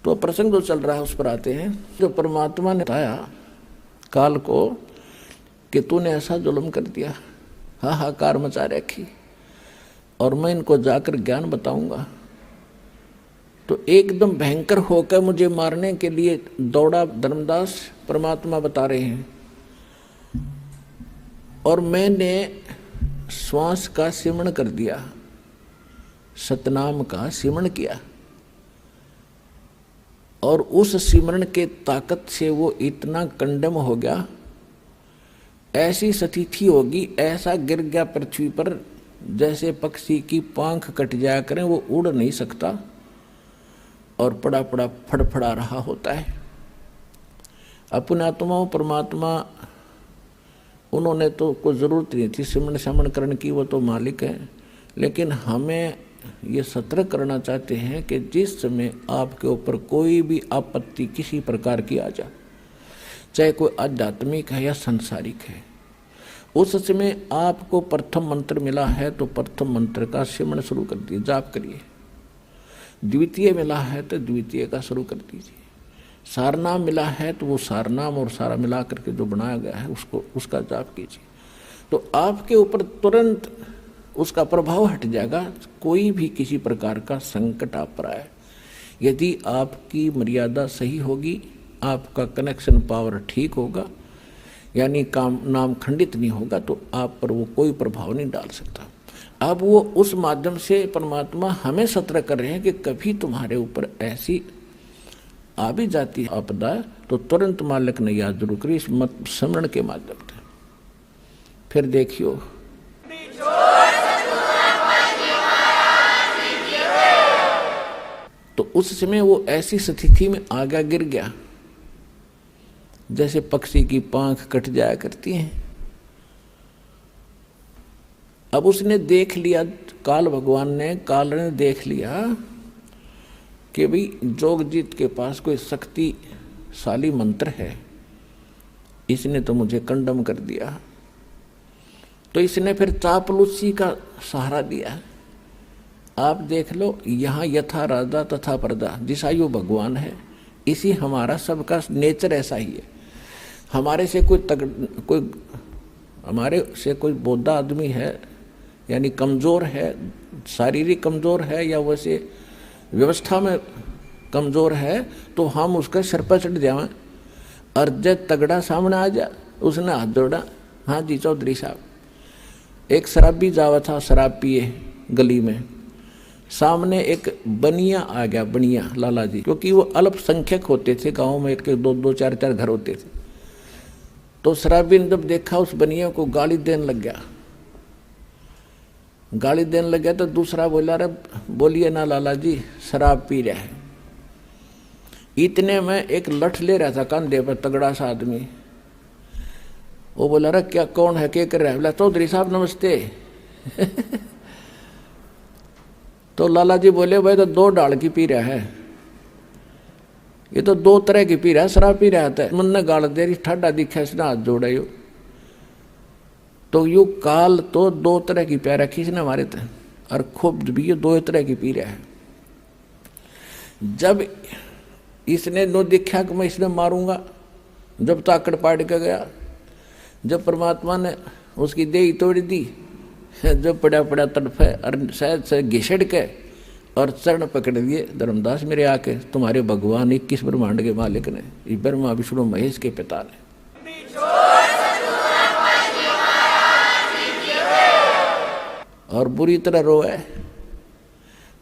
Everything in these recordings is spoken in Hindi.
तो प्रसंग जो चल रहा है उस पर आते हैं। जो परमात्मा ने बताया काल को कि तूने ऐसा जुल्म कर दिया, हाहाकार मचा रखी, और मैं इनको जाकर ज्ञान बताऊंगा। तो एकदम भयंकर होकर मुझे मारने के लिए दौड़ा धर्मदास, परमात्मा बता रहे हैं। और मैंने श्वास का सिमरण कर दिया, सतनाम का सिमरण किया, और उस सिमरण के ताकत से वो इतना कंडम हो गया, ऐसी स्थिति होगी, ऐसा गिर गया पृथ्वी पर जैसे पक्षी की पांख कट जाया करें, वो उड़ नहीं सकता और पड़ा पड़ा फड़फड़ा रहा होता है। अपने आत्माओं परमात्मा उन्होंने तो कोई ज़रूरत नहीं थी सिमरण समरण करने की, वो तो मालिक है। लेकिन हमें ये सतर्क करना चाहते हैं कि जिस समय आपके ऊपर कोई भी आपत्ति किसी प्रकार की आ जाए, चाहे कोई आध्यात्मिक है या सांसारिक है, उस समय आपको प्रथम मंत्र मिला है तो प्रथम मंत्र का सिमरण शुरू कर दिए, जाप करिए। द्वितीय मिला है तो द्वितीय का शुरू कर दीजिए। सारनाम मिला है तो वो सारनाम और सारा मिला करके जो बनाया गया है उसका जाप कीजिए। तो आपके ऊपर तुरंत उसका प्रभाव हट जाएगा। कोई भी किसी प्रकार का संकट आप पर आए, यदि आपकी मर्यादा सही होगी, आपका कनेक्शन पावर ठीक होगा, यानी काम नाम खंडित नहीं होगा, तो आप पर वो कोई प्रभाव नहीं डाल सकता। अब वो उस माध्यम से परमात्मा हमें सतर्क कर रहे हैं कि कभी तुम्हारे ऊपर ऐसी आ भी जाती है आपदा, तो तुरंत मालिक ने याद जरूर करी इस स्मरण के माध्यम से। फिर देखियो, तो उस समय वो ऐसी स्थिति में आगा गिर गया जैसे पक्षी की पांख कट जाया करती हैं। अब उसने देख लिया, काल भगवान ने, काल ने देख लिया कि भाई जोगजीत के पास कोई शक्तिशाली मंत्र है, इसने तो मुझे कंडम कर दिया। तो इसने फिर चापलूसी का सहारा दिया। आप देख लो, यहाँ यथा राजा तथा प्रजा, जिसायु भगवान है, इसी हमारा सबका नेचर ऐसा ही है। हमारे से कोई बोधा आदमी है, यानी कमज़ोर है, शारीरिक कमज़ोर है या वैसे व्यवस्था में कमज़ोर है, तो हम उसका सिर पर चढ़ जाएं। और जब तगड़ा सामने आ जा, उसने हाथ जोड़ा, हाँ जी चौधरी साहब। एक शराबी जावा था, शराब पिए गली में, सामने एक बनिया आ गया, बनिया लाला जी, क्योंकि वो अल्पसंख्यक होते थे गाँव में, एक दो दो चार चार घर होते थे। तो शराबी ने जब देखा उस बनिया को, गाली देने लग गया। गाली देने लग गया तो दूसरा बोला, अरे बोलिए ना लाला जी, शराब पी रहा है। इतने में एक लठ ले रहा था कंधे पर, तगड़ा सा आदमी। वो बोला, अरे क्या, कौन है, क्या कर रहा है? बोला, चौधरी साहब नमस्ते। तो लाला जी बोले, भाई तो दो डाल की पी रहा है, ये तो दो तरह की पी रहा है, शराब पी रहा था। मन ने गाल दे रही, ठाडा दिखा, इसने हाथ जोड़ा। यो तो यू काल तो दो तरह की प्या रखी इसने हमारे थे, और खूब भी ये दो तरह की पी रहा है। जब इसने नो देखा कि मैं इसने मारूंगा, जब ताकड़ पाड़ के गया, जब परमात्मा ने उसकी देही तोड़ दी, जब पड़ा पड़ा तड़फे और शायद से घिसड़ के और चरण पकड़ दिए, धर्मदास मेरे आके, तुम्हारे भगवान 21 ब्रह्मांड के मालिक ने, ब्रह्मा विष्णु महेश के पिता ने। और बुरी तरह रोए,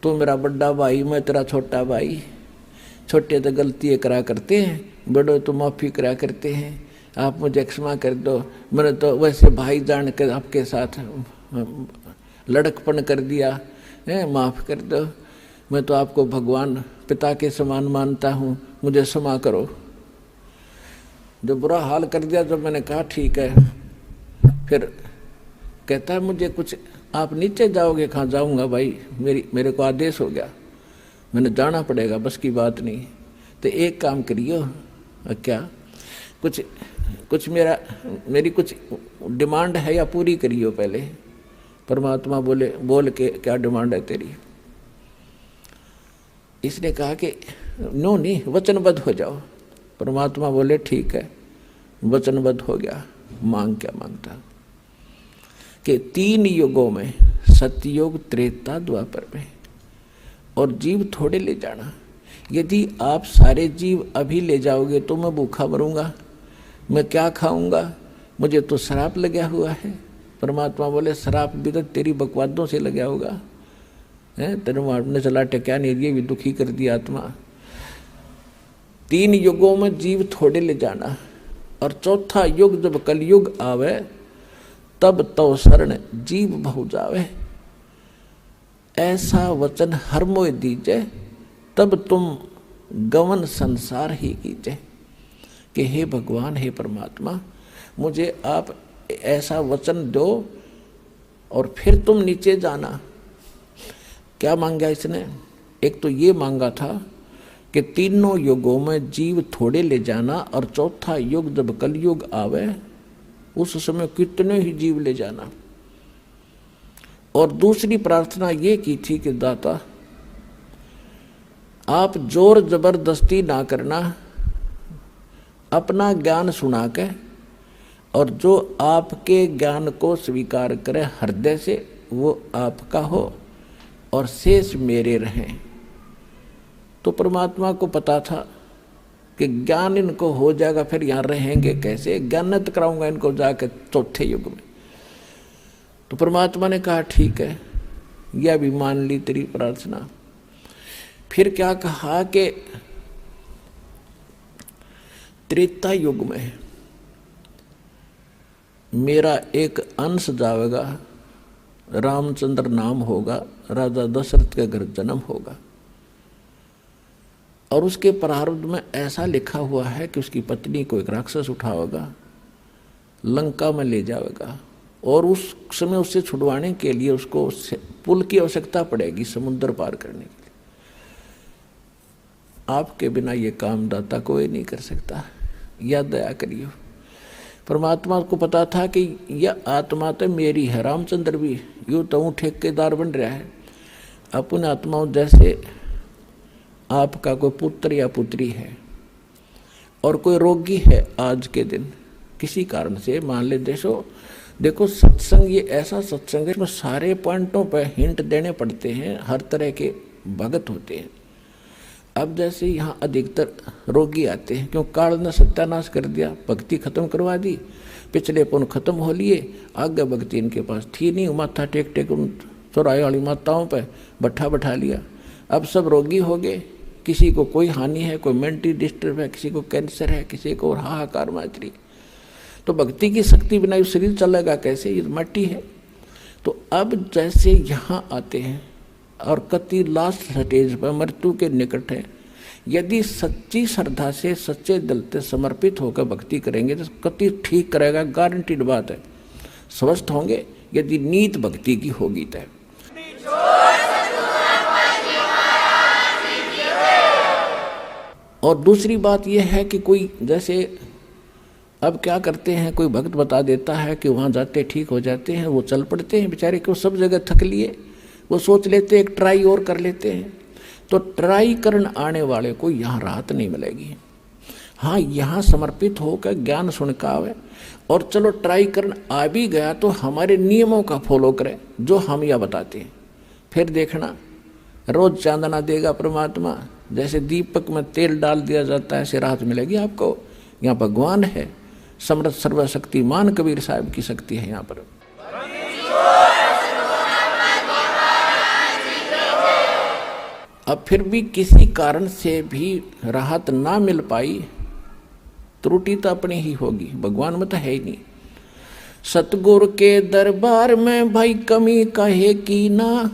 तू मेरा बड़ा भाई, मैं तेरा छोटा भाई, छोटे तो गलतियाँ करा करते हैं, बड़े तो माफ़ी करा करते हैं, आप मुझे क्षमा कर दो, मैंने तो वैसे भाई जान कर आपके साथ लड़कपन कर दिया है, माफ़ कर दो, मैं तो आपको भगवान पिता के समान मानता हूँ, मुझे क्षमा करो। जो बुरा हाल कर दिया, जब मैंने कहा ठीक है, फिर कहता है मुझे कुछ, आप नीचे जाओगे? कहाँ जाऊँगा भाई, मेरे को आदेश हो गया, मैंने जाना पड़ेगा, बस की बात नहीं। तो एक काम करियो, क्या कुछ मेरी कुछ डिमांड है या पूरी करियो पहले। परमात्मा बोले, बोल के क्या डिमांड है तेरी? इसने कहा कि नो नहीं, वचनबद्ध हो जाओ। परमात्मा बोले ठीक है, वचनबद्ध हो गया। मांग क्या मांगता कि 3 युगों में, सतयुग, त्रेता, द्वापर में, और जीव थोड़े ले जाना। यदि आप सारे जीव अभी ले जाओगे तो मैं भूखा मरूंगा, मैं क्या खाऊंगा, मुझे तो श्राप लगा हुआ है। परमात्मा बोले श्राप भी तो तेरी बकवादों से लगा होगा, है तेरे मारने चला टक्या नहीं, ये भी दुखी कर दिया आत्मा। 3 युगों में जीव थोड़े ले जाना, और चौथा युग जब कलयुग आवे तब तो शरण जीव बहु जावे। ऐसा वचन हर मोय दीजे, तब तुम गवन संसार ही कीजे। कि हे भगवान, हे परमात्मा, मुझे आप ऐसा वचन दो और फिर तुम नीचे जाना। क्या मांगा इसने? एक तो ये मांगा था कि 3 युगों में जीव थोड़े ले जाना, और चौथा युग जब कलयुग आवे उस समय कितने ही जीव ले जाना। और दूसरी प्रार्थना ये की थी कि दाता आप जोर जबरदस्ती ना करना, अपना ज्ञान सुना के, और जो आपके ज्ञान को स्वीकार करे हृदय से वो आपका हो और शेष मेरे रहें। तो परमात्मा को पता था कि ज्ञान इनको हो जाएगा, फिर यहाँ रहेंगे कैसे, ज्ञानत कराऊंगा इनको जाकर चौथे युग में। तो परमात्मा ने कहा ठीक है, यह भी मान ली तेरी प्रार्थना। फिर क्या कहा कि त्रेता युग में मेरा एक अंश जाएगा, रामचंद्र नाम होगा, राजा दशरथ के घर जन्म होगा, और उसके प्रारब्ध में ऐसा लिखा हुआ है कि उसकी पत्नी को एक राक्षस उठाएगा, लंका में ले जाएगा, और उस समय उससे छुड़वाने के लिए उसको पुल की आवश्यकता पड़ेगी समुद्र पार करने के लिए। आपके बिना ये काम दाता कोई नहीं कर सकता, या दया करियो। परमात्मा को पता था कि यह आत्मा तो मेरी है, रामचंद्र भी यूँ तो ठेकेदार बन रहा है। अपने आत्माओं जैसे आपका कोई पुत्र या पुत्री है और कोई रोगी है आज के दिन किसी कारण से, मान ले देखो सत्संग ये ऐसा सत्संग है इसमें सारे पॉइंटों पर हिंट देने पड़ते हैं, हर तरह के भगत होते हैं। अब जैसे यहाँ अधिकतर रोगी आते हैं, क्यों काल ने सत्यानाश कर दिया, भक्ति खत्म करवा दी, पिछले पुण्य खत्म हो लिए, आगे भक्ति इनके पास थी नहीं, माथा टेक टेक उन चौराहे वाली माताओं पे बैठा लिया। अब सब रोगी हो गए, किसी को कोई हानि है, कोई मेंटली डिस्टर्ब है, किसी को कैंसर है, किसी को हाहाकार माचरी। तो भक्ति की शक्ति बिना ये शरीर चलेगा कैसे, ये मट्टी है। तो अब जैसे यहाँ आते हैं और कति लास्ट स्टेज पर मृत्यु के निकट है, यदि सच्ची श्रद्धा से सच्चे दिल से समर्पित होकर भक्ति करेंगे तो कति ठीक करेगा, गारंटीड बात है, स्वस्थ होंगे यदि नीत भक्ति की होगी तय। और दूसरी बात यह है कि कोई जैसे अब क्या करते हैं, कोई भक्त बता देता है कि वहाँ जाते ठीक हो जाते हैं, वो चल पड़ते हैं बेचारे, क्यों सब जगह थक लिए, वो सोच लेते एक ट्राई और कर लेते हैं। तो ट्राई करने आने वाले को यहाँ राहत नहीं मिलेगी। हाँ, यहाँ समर्पित होकर ज्ञान सुन का आवे, और चलो ट्राई करने आ भी गया तो हमारे नियमों का फॉलो करे जो हम यह बताते हैं। फिर देखना रोज चांदना देगा परमात्मा, जैसे दीपक में तेल डाल दिया जाता है ऐसे राहत मिलेगी आपको। यहाँ भगवान है, समर्थ सर्वशक्तिमान कबीर साहब की शक्ति है यहाँ पर। अब फिर भी किसी कारण से भी राहत ना मिल पाई, त्रुटि तो अपनी ही होगी, भगवान में तो है ही नहीं। सतगुरु के दरबार में भाई कमी कहे की ना,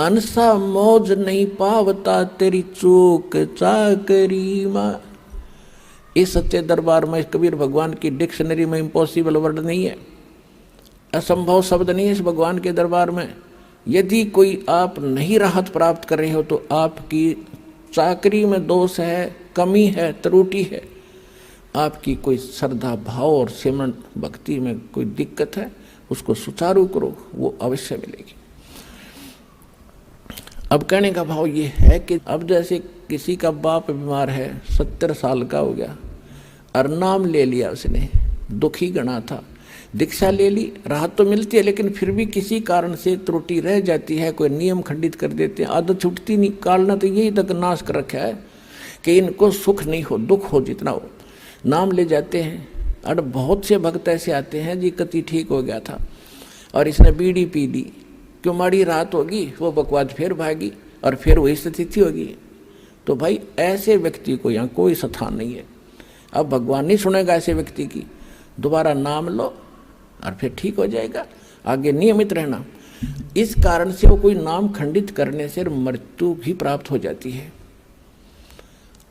अनसा मौज नहीं पावता तेरी चूक चाकरी माँ। इस सच्चे दरबार में कबीर भगवान की डिक्शनरी में इम्पॉसिबल वर्ड नहीं है, असंभव शब्द नहीं है इस भगवान के दरबार में। यदि कोई आप नहीं राहत प्राप्त कर रहे हो तो आपकी चाकरी में दोष है, कमी है, त्रुटि है, आपकी कोई श्रद्धा भाव और सिमरन भक्ति में कोई दिक्कत है, उसको सुचारू करो, वो अवश्य मिलेगी। अब कहने का भाव ये है कि अब जैसे किसी का बाप बीमार है, 70 साल का हो गया और नाम ले लिया उसने, दुखी गणा था, दीक्षा ले ली, राहत तो मिलती है, लेकिन फिर भी किसी कारण से त्रुटि रह जाती है, कोई नियम खंडित कर देते हैं, आदत छूटती नहीं। काल ने तो यही तक नाश कर रखा है कि इनको सुख नहीं हो, दुख हो जितना हो, नाम ले जाते हैं। और बहुत से भक्त ऐसे आते हैं जी कति ठीक हो गया था और इसने बीड़ी पी ली, क्यों माड़ी राहत होगी, वो बकवाद फिर भागी और फिर वही स्थिति होगी। तो भाई ऐसे व्यक्ति को यहाँ कोई स्थान नहीं है। अब भगवान नहीं सुनेगा ऐसे व्यक्ति की, दोबारा नाम लो और फिर ठीक हो जाएगा, आगे नियमित रहना। इस कारण से वो कोई नाम खंडित करने से मृत्यु भी प्राप्त हो जाती है।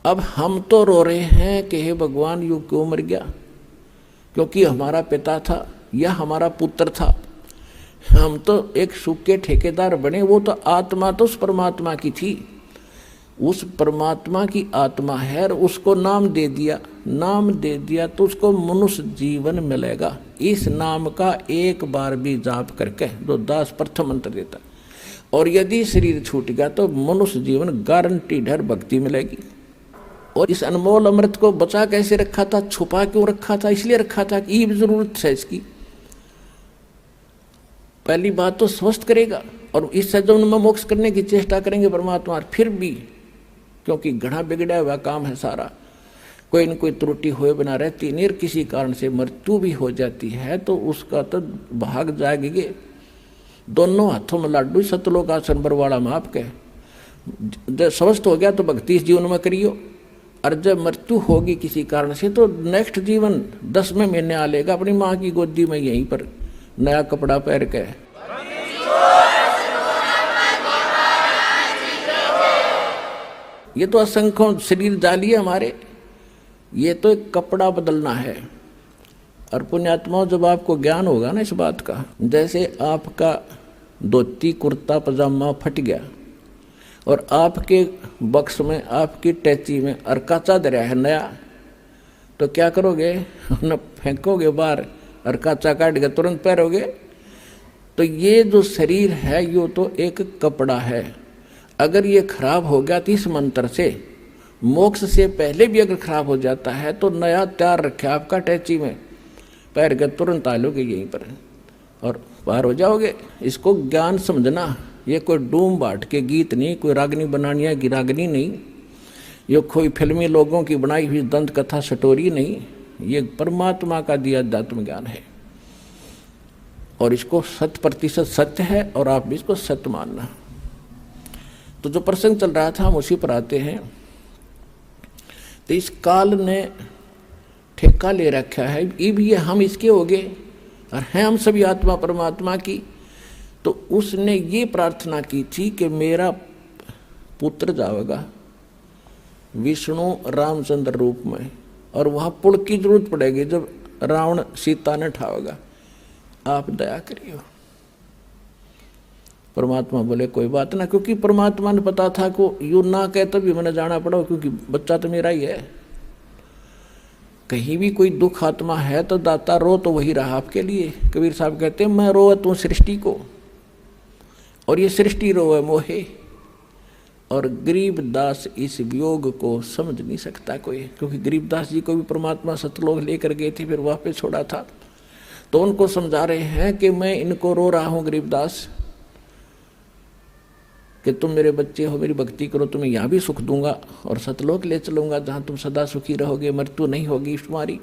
अब हम तो रो रहे हैं कि हे भगवान यू क्यों मर गया, क्योंकि हमारा पिता था या हमारा पुत्र था, हम तो एक सुख के ठेकेदार बने, वो तो आत्मा तो उस परमात्मा की थी, उस परमात्मा की आत्मा है और उसको नाम दे दिया, नाम दे दिया तो उसको मनुष्य जीवन मिलेगा। इस नाम का एक बार भी जाप करके जो दास प्रथम मंत्र देता, और यदि शरीर छूट गया तो मनुष्य जीवन गारंटीड है, भक्ति मिलेगी। और इस अनमोल अमृत को बचा कैसे रखा था, छुपा क्यों रखा था, इसलिए रखा था कि ये जरूरत है इसकी। पहली बात तो स्वस्थ करेगा और इस सज्जन में मोक्ष करने की चेष्टा करेंगे परमात्मा, फिर भी क्योंकि घड़ा बिगड़ा हुआ काम है सारा, कोई न कोई त्रुटि हुए बिना रहती नहीं, किसी कारण से मृत्यु भी हो जाती है तो उसका तो भाग जाएगी। दोनों हाथों में लाडू, सतलोक आसन बरवाड़ा में आपके, जब स्वस्थ हो गया तो भक्ति इस जीवन में करियो, और जब मृत्यु होगी किसी कारण से तो नेक्स्ट जीवन 10वें महीने आ लेगा अपनी माँ की गोदी में, यहीं पर नया कपड़ा पहन के। ये तो असंख्यों शरीर जाली है हमारे, ये तो एक कपड़ा बदलना है। और पुण्यात्माओं जब आपको ज्ञान होगा ना इस बात का, जैसे आपका धोती कुर्ता पजामा फट गया और आपके बक्स में आपकी टैची में अरका चादर है नया, तो क्या करोगे, न फेंकोगे बाहर, अरका चा काट के तुरंत पहनोगे। तो ये जो शरीर है ये तो एक कपड़ा है, अगर ये खराब हो गया तो इस मंत्र से मोक्ष से पहले भी अगर खराब हो जाता है तो नया तैयार रखे आपका टैची में, पैर के तुरंत आ लोगे यहीं पर और पार हो जाओगे। इसको ज्ञान समझना, ये कोई डूम बाट के गीत नहीं, कोई रागनी बनानिया की रागनी नहीं, ये कोई फिल्मी लोगों की बनाई हुई दंत कथा स्टोरी नहीं, ये परमात्मा का दिया अध्यात्म ज्ञान है और इसको 100% सत्य है और आप भी इसको सत्य मानना। तो जो प्रसंग चल रहा था हम उसी पर आते हैं। तो इस काल ने ठेका ले रखा है, ये भी हम इसके हो गए और हैं हम सभी आत्मा परमात्मा की। तो उसने ये प्रार्थना की थी कि मेरा पुत्र जाएगा विष्णु रामचंद्र रूप में, और वहाँ पुल की जरूरत पड़ेगी जब रावण सीता ने ठावेगा, आप दया करियो। परमात्मा बोले कोई बात ना, क्योंकि परमात्मा ने पता था को यू ना कहे तभी मैंने जाना पड़ा, क्योंकि बच्चा तो मेरा ही है। कहीं भी कोई दुख आत्मा है तो दाता रो तो वही रहा आपके लिए। कबीर साहब कहते हैं मैं रो तू सृष्टि को, और ये सृष्टि रोए मोहे, और गरीबदास इस वियोग को समझ नहीं सकता कोई, क्योंकि गरीबदास जी को भी परमात्मा सतलोक लेकर गए थे, फिर वापस छोड़ा था। तो उनको समझा रहे हैं कि मैं इनको रो रहा हूँ गरीबदास, कि तुम मेरे बच्चे हो, मेरी भक्ति करो, तुम्हें यहाँ भी सुख दूंगा और सतलोक ले चलूंगा जहाँ तुम सदा सुखी रहोगे, मृत्यु नहीं होगी तुम्हारी।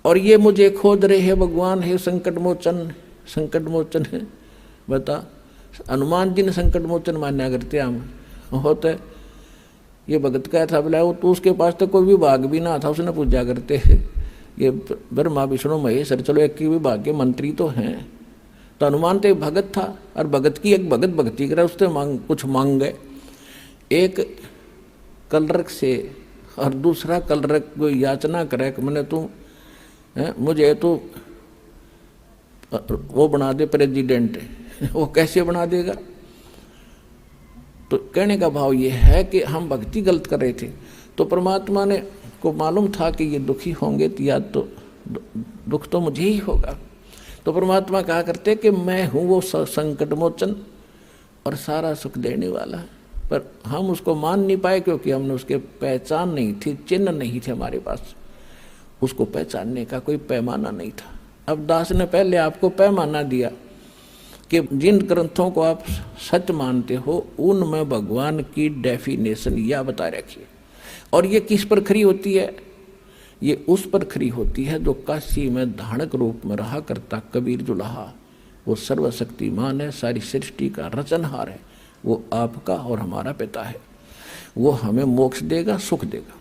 और ये मुझे खोज रहे हैं भगवान है संकट मोचन, संकट मोचन है। बता हनुमान जी ने संकट मोचन मान्या करते हम होते, ये भगत का था बोला वो तो उसके पास तो कोई विभाग भी ना था, उसने पूजा करते ये ब्रह्मा विष्णु महेश, चलो एक ही विभाग के मंत्री तो हैं। तो हनुमान तो एक भगत था और भगत की एक भगत भक्ति करे, उससे कुछ मांग गए, एक कलरक से और दूसरा कलरक को याचना करे कि मैंने तू मुझे तो वो बना दे प्रेसिडेंट, वो कैसे बना देगा। तो कहने का भाव ये है कि हम भक्ति गलत कर रहे थे, तो परमात्मा ने को मालूम था कि ये दुखी होंगे तो या तो दुख तो मुझे ही होगा। तो परमात्मा कहा करते कि मैं हूँ वो संकट मोचन और सारा सुख देने वाला। पर हम उसको मान नहीं पाए क्योंकि हमने उसके पहचान नहीं थी, चिन्ह नहीं थे हमारे पास, उसको पहचानने का कोई पैमाना नहीं था। अब दास ने पहले आपको पैमाना दिया कि जिन ग्रंथों को आप सच मानते हो उनमें भगवान की डेफिनेशन या बता रखी है। और ये किस पर खरी होती है? ये उस पर खरी होती है जो काशी में धानक रूप में रहा करता कबीर जुलाहा। वो सर्वशक्तिमान है, सारी सृष्टि का रचनहार है, वो आपका और हमारा पिता है। वो हमें मोक्ष देगा, सुख देगा।